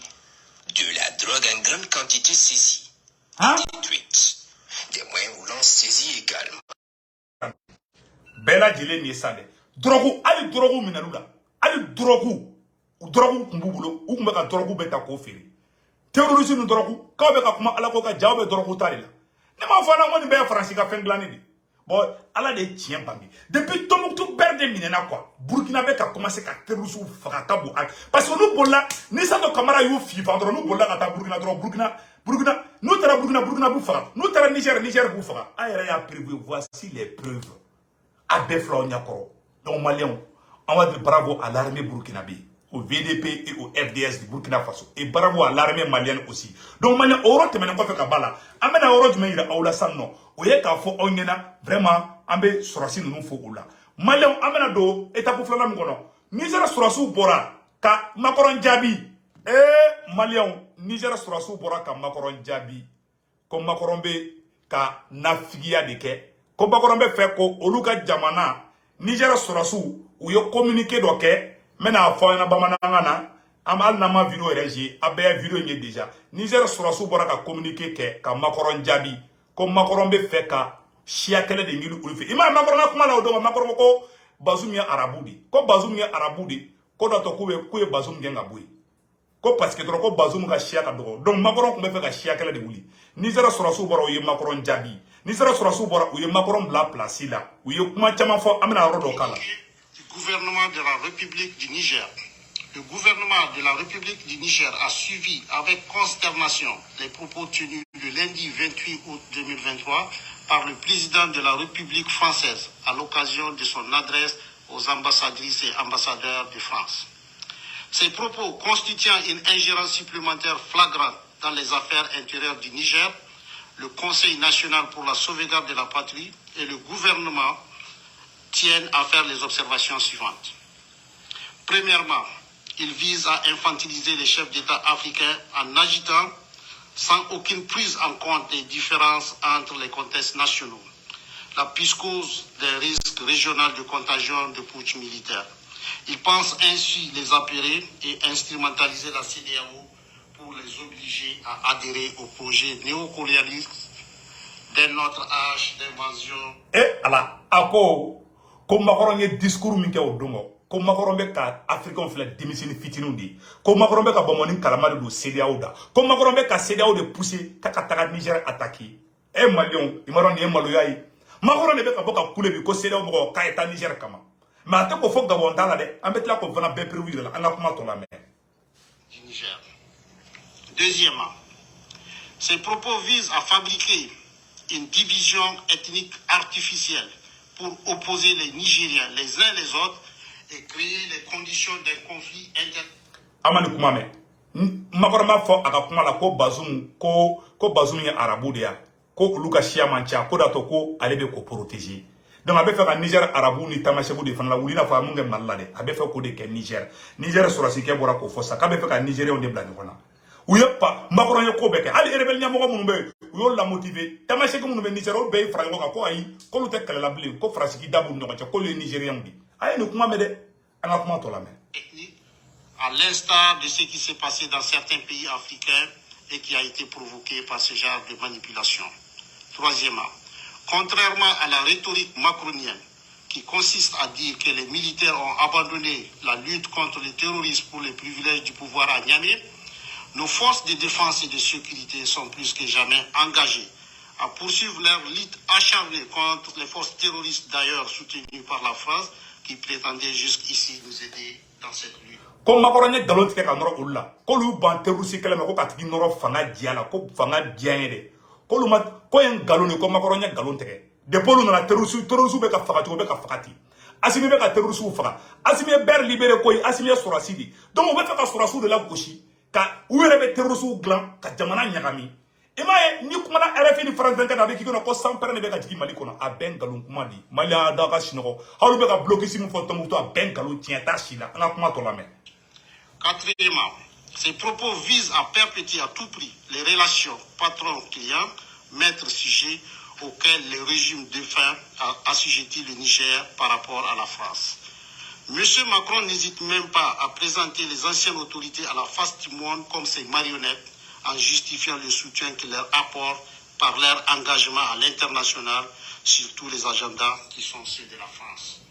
De la drogue en grande quantité saisie, détruite. Des moyens roulants saisis également. Bella Dile ni sale. Drogu, ali drogu minalula. Ali drogu. Drogu kumbubulo. Ou kumbeka drogu beta kofiri. Terrorisme nu drogu. Ka beka kuma ala ko ka jawe drogu tarila. Ne ma fana ngoni be France ka fenglani di. Bon, ala de tient bangi. Depuis Tombouctou berde minena quoi. Burkina be ka commencer ka terrorisme fakata bu ak. Parce que nous bolla ni sa to camara yo fi vendro nous bolla ka ta Burkina drogue Burkina nous tara Burkina bu faka. Nous tara Niger bu faka. Ayra ya prévu voici les preuves. Abeflo nyakoro. Donc Maliens, on va dire bravo à l'armée burkinabé, au VDP et au FDS du Burkina Faso. Et bravo à l'armée malienne aussi. Donc Maliens, Oro te mène quoi faire kabala. Amena Oro tu mène aoula sanno. Oye ka fo onyena vraiment ambe surasi nous fo oula. Maliens amena do étape flana mkono. Niger surasu bora ka makoron jabi. Maliens Niger surasu bora ka makoron jabi. Comme makorombe ka nafigia deke. Comme makorombe fait ko oluka jamana. Niger surasu ou yo communiqué doke. Mena fo na bamananga na. Amal nama vidéo régie. Abe vidéo nye déjà. Niger surasu bora ka communiqué ke ka makoron jabi. Comme Macron be fait ka chiakele de ngilu ulife. Ima Macron na kuma la odo Macron ko Bazoum ya araboudi. Ko Bazoum ya araboudi, ko da to ko Bazoum genga boui. Ko parce que ko Bazoum ka chiaka do. Donc Macron ko be fait ka chiakele de wuli. Ni zera surasu bora ye Macron jabi. Ni zera surasu bora ye Macron la place là. Ou ye kuma chama fo amena rodo kala. Du gouvernement de la République du Niger. Le gouvernement de la République du Niger a suivi avec consternation les propos tenus le lundi 28 août 2023 par le président de la République française à l'occasion de son adresse aux ambassadrices et ambassadeurs de France. Ces propos constituant une ingérence supplémentaire flagrante dans les affaires intérieures du Niger, le Conseil national pour la sauvegarde de la patrie et le gouvernement tiennent à faire les observations suivantes. Premièrement, il vise à infantiliser les chefs d'État africains en agitant, sans aucune prise en compte des différences entre les contextes nationaux, la psychose des risques régionaux de contagion de putsch militaire. Il pense ainsi les apairer et instrumentaliser la CEDEAO pour les obliger à adhérer au projet néocolonialiste d'un autre âge d'invasion. Et ala, ako, comme Macron y discours minke au dongo. Ko makorombe ka africain fila démissionné fitinundi ko makorombe ka bomoni kalamade do CEDEAO da ko makorombe ka CEDEAO de pousser ka taka Niger attaquer malion imaron ni malo yayi makorombe be ka boka kule bi ko CEDEAO mo ka eta Niger kama mais ate ko fo gabon dala de ambet la ko vana be prévu la anga kuma to la mer du Niger. Deuxièmement, ces propos visent à fabriquer une division ethnique artificielle pour opposer les Nigériens les uns les autres et créer les conditions d'un conflit interne. Amani kumame. Makoroma fo aka kuma la ko Bazoum ya arabu de ya. Ko luka shia mancha ko dato ko alebe ko protéger. Donc abe fait ka Niger arabu ni tamashebu de fan la wuli na fa munge malade. Abe fait ko de ke Niger. Niger surasi ke bora ko fosa. Ka be fait ka Nigeria on de blani kona. Ou pas makoron ko beke. Ali rebel nyamo ko munbe. Yo la motiver. Tamashebu munbe Niger o be frango ka ko ayi. Ko lu te kala la bli ko frasi ki dabu no ko le Nigerian bi. Aye no kuma mede anga kuma to la me ethnique à l'instar de ce qui s'est passé dans certains pays africains et qui a été provoqué par ce genre de manipulation. Troisièmement, contrairement à la rhétorique macronienne qui consiste à dire que les militaires ont abandonné la lutte contre le terrorisme pour les privilèges du pouvoir à Niamey, nos forces de défense et de sécurité sont plus que jamais engagées à poursuivre leur lutte acharnée contre les forces terroristes d'ailleurs soutenues par la France qui prétendaient jusqu'ici nous aider dans cette lutte. Comme Macron galon tigɛ ka nɔrɔ olu la k'olu ban terroriste kɛlɛ ma ko ka tigi nɔrɔ fanga diya la ko fanga diya ye dɛ k'olu ma ko ye galon de ko Macron ye galon tigɛ depuis olu nana terroriste bɛ ka faga cogo bɛ ka faga ten Assimi bɛ ka terroriste faga Assimi ye Ber libéré ko ye Assimi ye sɔrɔsi de donc u bɛ fɛ ka sɔrɔsiw de la gosi ka u yɛrɛ bɛ terroriste dilan ka jamana ɲagami i m'a ye ni kumana RFI ni France 24 a bɛ k'i kɔnɔ ko sanpɛrɛn de bɛ ka jigin Mali kɔnɔ a bɛɛ nkalon kuma de Mali y'a da ka sinɔgɔ hali bɛ ka blocus min fɔ Tɔnbukutu a bɛɛ nkalon tiɲɛ t'a si la an ka kuma tɔ lamɛn. Quatrièmement, ces propos visent à perpétuer à tout prix les relations patron-client, maître-sujet auxquelles le régime défunt a assujetti le Niger par rapport à la France. Monsieur Macron n'hésite même pas à présenter les anciennes autorités à la face du monde comme ses marionnettes en justifiant le soutien qu'il leur apporte par leur engagement à l'international sur tous les agendas qui sont ceux de la France.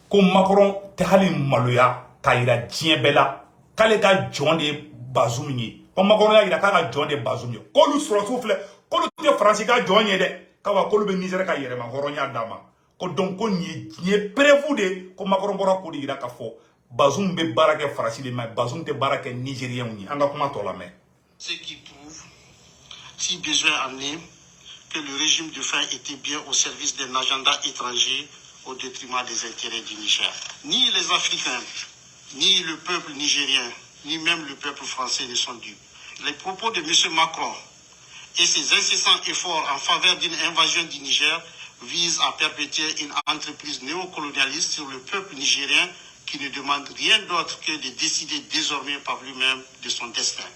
Comme Macron te hali maloya kayira diɲɛ bɛɛ la k'ale ka jɔn de ye Bazoum ye ko Macron y'a yira k'a ka jɔn de ye Bazoum ye k'olu sɔrɔsiw filɛ k'olu tɛ Faransi ka jɔn ye dɛ k'awa k'olu bɛ Niger ka yɛrɛma hɔrɔnya d'a ma ko donc ko nin ye diɲɛ prévu de ko Macron bɔra k'o de yira k'a fɔ Bazoum bɛ baara kɛ Faransi de mais Bazoum tɛ baara kɛ Nigériens ye an ka kuma tɔ lamɛn. Ce qui prouve, si besoin en est, que le régime de faim était bien au service d'un agenda étranger au détriment des intérêts du Niger. Ni les Africains, ni le peuple nigérien, ni même le peuple français ne sont dupes. Les propos de M. Macron et ses incessants efforts en faveur d'une invasion du Niger visent à perpétuer une entreprise néocolonialiste sur le peuple nigérien qui ne demande rien d'autre que de décider désormais par lui-même de son destin.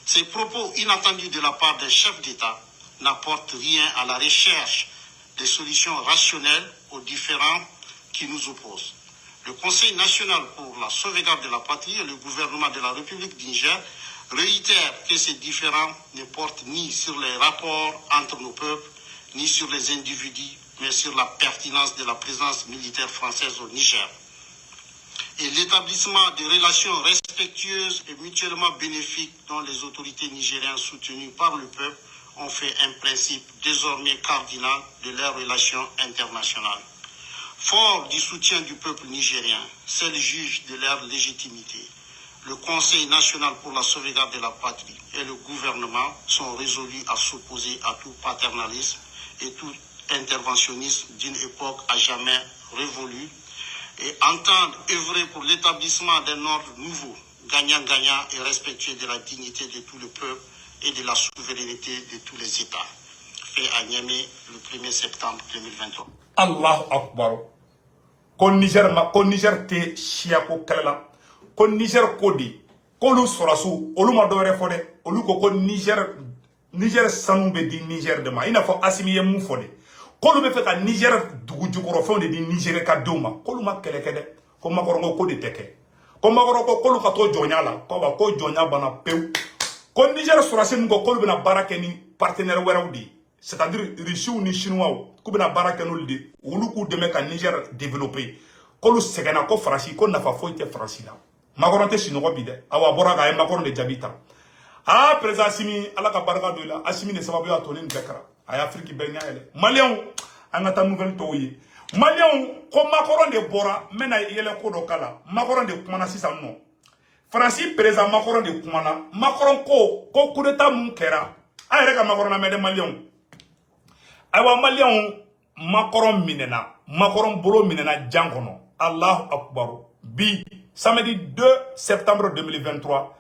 Ces propos inattendus de la part d'un chef d'État n'apportent rien à la recherche des solutions rationnelles aux différends qui nous opposent. Le Conseil national pour la sauvegarde de la patrie et le gouvernement de la République du Niger réitèrent que ces différends ne portent ni sur les rapports entre nos peuples, ni sur les individus, mais sur la pertinence de la présence militaire française au Niger. Et l'établissement de relations respectueuses et mutuellement bénéfiques dont les autorités nigériennes soutenues par le peuple ont fait un principe désormais cardinal de leurs relations internationales. Fort du soutien du peuple nigérien, seul juge de leur légitimité, le Conseil national pour la sauvegarde de la patrie et le gouvernement sont résolus à s'opposer à tout paternalisme et tout interventionnisme d'une époque à jamais révolue et entendent œuvrer pour l'établissement d'un ordre nouveau, gagnant-gagnant et respectueux de la dignité de tout le peuple et de la souveraineté de tous les États. Fait à Niamey le 1er septembre 2023. Allahu Akbar. Ko Niger te shia ko kala. Ko Niger ko di. Ko lu sorasu. Olu ma do wɛrɛ fɔ dɛ. Olu ko Niger sanu bɛ di Niger de ma. I n'a fɔ Assimi ye mun fɔ dɛ. K'olu bɛ fɛ ka Niger dugu jukɔrɔfɛnw de di Niger ka denw ma. K'olu ma kɛlɛ kɛ dɛ. Ko Macron ko de tɛ kɛ. Ko Macron ko k'olu ka to jɔnya la. Ko jɔnya banna pewu. Ko Niger sɔrɔsi ninnu ko k'olu bɛna baara kɛ ni partenaire wɛrɛw de ye. C'est-à-dire Russiw ni Chinois k'u bɛna baara kɛ n'olu de olu k'u dɛmɛ ka Niger développer. K'olu sɛgɛnna ko Faransi ko nafa foyi tɛ Faransi la. Macron tɛ sinɔgɔ bi dɛ. Awa bɔra k'a ye Macron de jaabi ta. Président Assimi ala ka barika don i la. Assimi de sababu y'a to ni nin bɛɛ kɛra. A ye Afrique bɛɛ ɲɛ yɛlɛ. Maliyɛnw an ka taa nouvelle tɔw ye. Maliyɛnw ko Macron de bɔra n bɛna yɛlɛ ko dɔ k'a la. Macron de kumana sisan nɔ. Faransi président Macron de kumana. Macron ko coup d'état mun kɛra. A yɛrɛ ka Macron lamɛn dɛ Maliyɛnw. Ayiwa Maliyɛnw Macron minɛna. Macron bolo minɛna jan kɔnɔ. Allahu Akbar. Bi samedi 2 septembre 2023.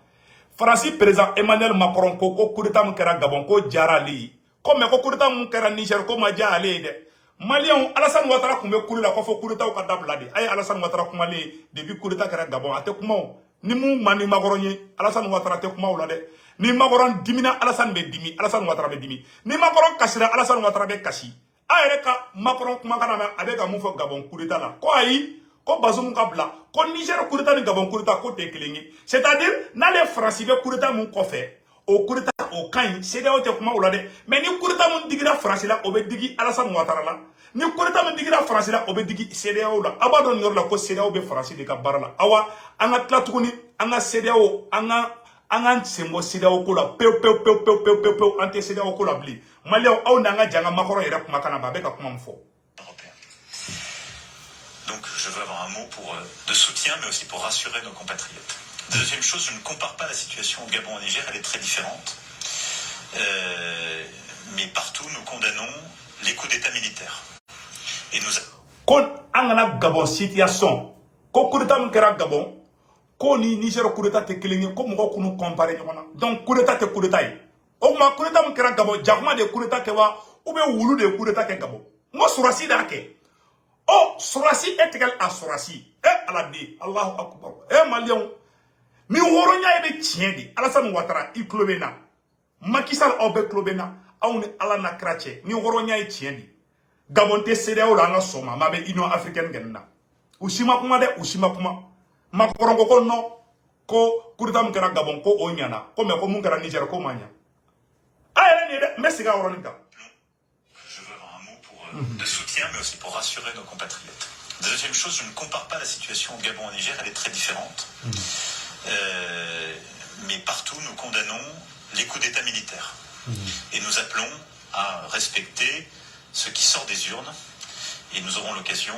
Faransi président Emmanuel Macron ko coup d'état mun kɛra Gabon ko diyara ale ye. Ko mais ko coup d'état mun kɛra Niger ko ma diya ale ye dɛ. Maliyɛnw Alassane Ouattara kun bɛ coup la ko fɔ coup d'état ka dabila de. A ye Alassane Ouattara kumalen ye depuis coup d'état kɛra Gabon a tɛ kuma o. Ni mun man di Macron ye Alassane Ouattara tɛ kuma o la dɛ. Ni Macron dimina Alassane bɛ dimi Alassane Ouattara bɛ dimi. Ni Macron kasira Alassane Ouattara bɛ kasi. A yɛrɛ ka Macron kumakan na a bɛ ka mun fɔ Gabon coup d'état la. Ko ayi ko Bazoum kabla ko Niger coup d'état ni Gabon coup d'état ko te kelengi c'est-à-dire na les français be coup d'état mun ko fait au coup d'état au kan CEDEAO te kuma wala de mais ni coup d'état mun digira français la obe digi Alassane Ouattara la ni coup d'état mun digira français la obe digi CEDEAO la abadon yor la ko CEDEAO be français de ka barala awa anga tlatuguni anga CEDEAO anga sembo CEDEAO ko la peu ante CEDEAO ko la bli Maliaw aw nanga janga makoro yera kuma kana ba be ka kuma mfo. Donc je veux avoir un mot de soutien, mais aussi pour rassurer nos compatriotes. Deuxième chose, je ne compare pas la situation au Gabon et au Niger, elle est très différente. Mais partout, nous condamnons les coups d'État militaires. Et nous... Kon angana Gabon situation, ko coup d'État mkera Gabon, ko ni Niger coup d'État te kelingi, ko mko kunu comparer nyona. Donc coup d'État te coup d'État yi. O ma coup d'État mkera Gabon, jakuma de coup d'État kewa, ou be wulu de coup d'État ke Gabon. Mo surasi da ke. Oh, Sorasi est égal à Sorasi. Allah dit, Allahu Akbar. Malion. Mi woronya ebe tiende. Alassane Ouattara, il klobena. Macky Sall obe klobena. Aoune ala na krache. Mi woronya e tiende. Gabonte CEDEAO la nga soma. Mabe Union africaine genna. Ushima kuma de, ushima kuma. Makorongo ko no. Ko kurita mkera Gabon ko onyana. Ko me ko mkera Niger ko manya. Aye ni de, mesiga woronika. De soutien, mais aussi pour rassurer nos compatriotes. Deuxième chose, je ne compare pas la situation au Gabon et au Niger, elle est très différente. Mais partout, nous condamnons les coups d'État militaires. Et nous appelons à respecter ce qui sort des urnes. Et nous aurons l'occasion,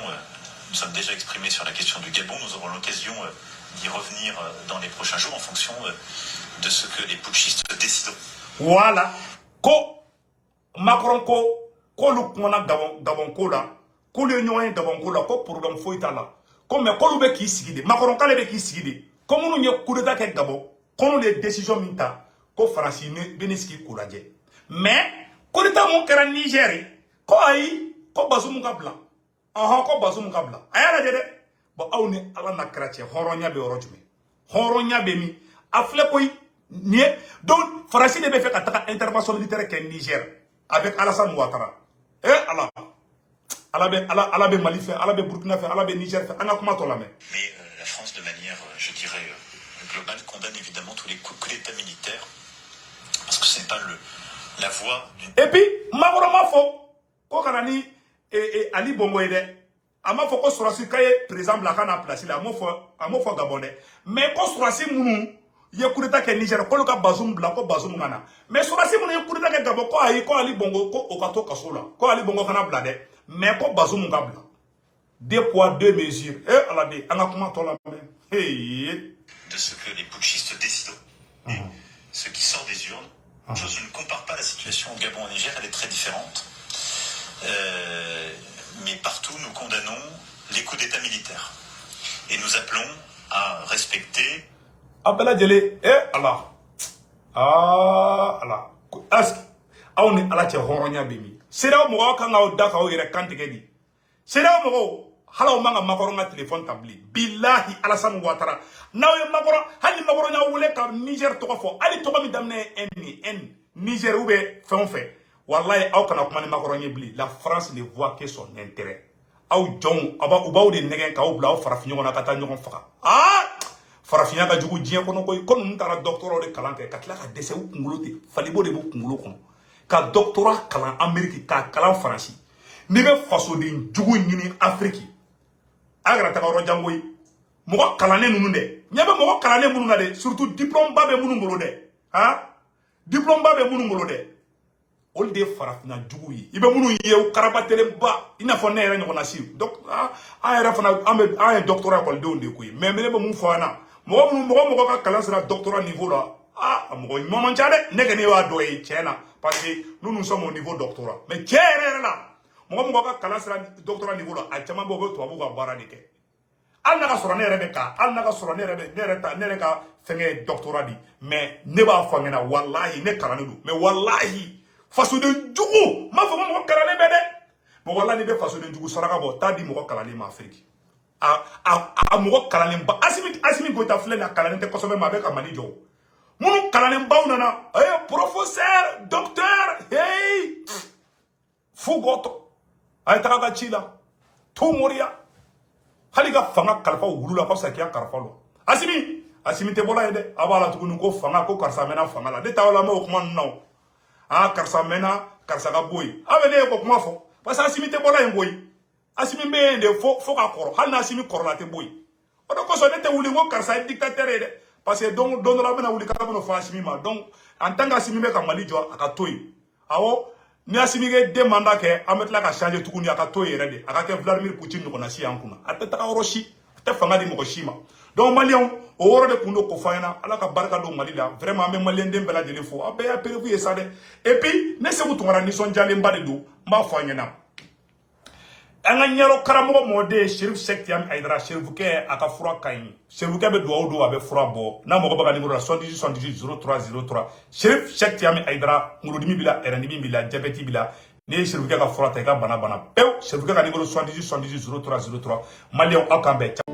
nous sommes déjà exprimés sur la question du Gabon, nous aurons l'occasion d'y revenir dans les prochains jours en fonction de ce que les putschistes décideront. Voilà. Ko Macron ko lu kumana Gabon ko la ko le ɲɔgɔn Gabon ko la ko problème foyi t'a la ko mais ko lu bɛ k'i sigi de Macron k'ale bɛ k'i sigi de ko minnu ye coup d'état kɛ Gabon ko n'olu ye décision min ta ko Faransi bɛ ne sigi k'u lajɛ mais coup d'état mun kɛra Niger ko ayi ko Bazoum ka bila ko Bazoum ka bila a y'a lajɛ dɛ bon aw ni Ala na kɛra cɛ hɔrɔnya bɛ yɔrɔ jumɛn hɔrɔnya bɛ min a filɛ koyi nin ye donc Faransi de bɛ fɛ ka taga intervention militaire kɛ Niger avec Alassane Ouattara. Allah be Mali fait, Allah be Burkina fait, Allah be Niger fait. Mais la France, de manière, je dirais, globale, condamne évidemment tous les coups d'État militaires. Parce que ce n'est pas la voie d'une... Et puis, Magourama Fo, Kokarani et Ali Bongoede, Ama Fo Kosurasi Kaye, par exemple, la Kana place, il a Amofo Gabonais. Mais Kosurasi Mounou, il y a coup d'État que Niger, Koloka Bazoum Blanco, Bazoum Nana. Mais Surasi Mounou, il y a coup d'État que Gabon, ko Ali Bongo, ko Okato Kasola, ko Ali Bongo Kana Blade, mais ko Bazoum Gabla. 2 poids, 2 mesures. Allah dit, on a comment toi la main. De ce que les putschistes décident. Et ce qui sort des urnes, je ne compare pas la situation au Gabon et au Niger, elle est très différente. Mais partout, nous condamnons les coups d'État militaires. Et nous appelons à respecter... Abela Djele, Allah. Allah. Ask. Aouni Allah tche horonya bimi. Sera mo ka nga odaka o yere kantike di. Sera mo hala o manga makoro nga téléphone tabli. Billahi Alassane Ouattara. Nawe makoro hali makoro nya wule ka Niger to fo. Ali to mi damne en Niger oube fait. Wallahi aw kana kuma ni makoro nya bli. La France ne voit que son intérêt. Aw jong aba ubaw de negen ka obla o farafinyo na kata nyon faka. Farafinya ka jugu diɲɛ kɔnɔ koyi ko ninnu taara doctorat de kalan kɛ ka tila ka dɛsɛ u kunkolo ten falibo de b'u kunkolo kɔnɔ ka doctorat kalan Amérique k'a kalan Faransi n'i bɛ fasoden jugu ɲini Afrique a yɛrɛ taga yɔrɔ jan koyi mɔgɔ kalannen ninnu dɛ ɲɛ bɛ mɔgɔ kalannen minnu na dɛ surtout diplôme ba bɛ minnu bolo dɛ diplôme ba bɛ minnu bolo dɛ olu de ye farafinna jugu ye i bɛ minnu ye u karabatelenba i n'a fɔ ne yɛrɛ ɲɔgɔnna si an yɛrɛ fana an ye doctorat ekɔlidenw de koyi mais ne bɛ mun fɔ an na mɔgɔ ka kalan sera doctorat niveau la mɔgɔ ɲuman man ca dɛ ne kɔni b'a dɔ ye tiɲɛ na parce que nous sommes au niveau doctorat mais tiɲɛ yɛrɛ la mɔgɔ ka kalan sera doctorat niveau la a caman bɛ u bɛ tubabuw ka baara de kɛ hali n'a ka sɔrɔ ne yɛrɛ bɛ ka hali n'a ka sɔrɔ ne yɛrɛ ka fɛngɛ doctorat di mais ne b'a fɔ an ɲɛna walahi ne kalannen don mais walahi fasoden jugu m'a fɔ ko mɔgɔ kalannen bɛ dɛ mais walahi n'i bɛ fasoden jugu saraka bɔ taa di mɔgɔ kalannen ma Afrique a mɔgɔ kalannen ba Asimi Goïta filɛ nin a kalannen tɛ kosɛbɛ mais a bɛ ka Mali jɔ minnu kalannen baw nana professeur docteur hey fu gɔtɔ a ye taga ka ci la tu moriya hali ka fanga kalifa wulu la ka fisa k'i ya kalifa lɔ Asimi tɛ bɔla ye dɛ a b'a la tuguni ko fanga ko karisa mɛnna fanga la ne t'aw lamɛn o kuma ninnu na o karisa mɛnna karisa ka bɔ yen aw bɛ ne ye ko kuma fɔ parce que Asimi tɛ bɔla yen koyi Asimi bɛ yen de fo ka kɔrɔ hali n'Asimi kɔrɔla tɛ bɔ yen o de kosɔn ne tɛ wuli ko karisa ye dictateur ye dɛ parce que don dɔ la a bɛna wuli k'a bɛna fɔ Asimi ma donc en tant que Asimi bɛ ka Mali jɔ a ka to yen awɔ ni Asimi ye den mandat kɛ an bɛ tila ka changer tuguni a ka to yen yɛrɛ de a ka kɛ Vladimir Poutine ɲɔgɔnna si y'an kunna a tɛ taga yɔrɔ si a tɛ fanga di mɔgɔ si ma donc Maliens o yɔrɔ de kun do ko fɔ an ɲɛna Ala ka barika don Mali la vraiment an bɛ Malien den bɛɛ lajɛlen fo a bɛɛ y'a prévu ye sa dɛ et puis ne Seku Tunkara nisɔndiyalenba de don n b'a fɔ an ɲɛna an ka ɲɛrɔ karamɔgɔ mɔden Cherif Cheikh Tiami Aidara Cherifukɛ a ka fura ka ɲi Cherifukɛ bɛ dugawu don a bɛ fura bɔ n'a mago bɛ ka numéro la 78 78 03 03 Cherif Cheikh Tiami Aidara kunkolodimi b'i la ɛrɛndimi b'i la diabète b'i la n'i ye Cherifukɛ ka fura ta i ka bana pewu Cherifukɛ ka numéro 78 78 03 03 Maliens aw k'an bɛn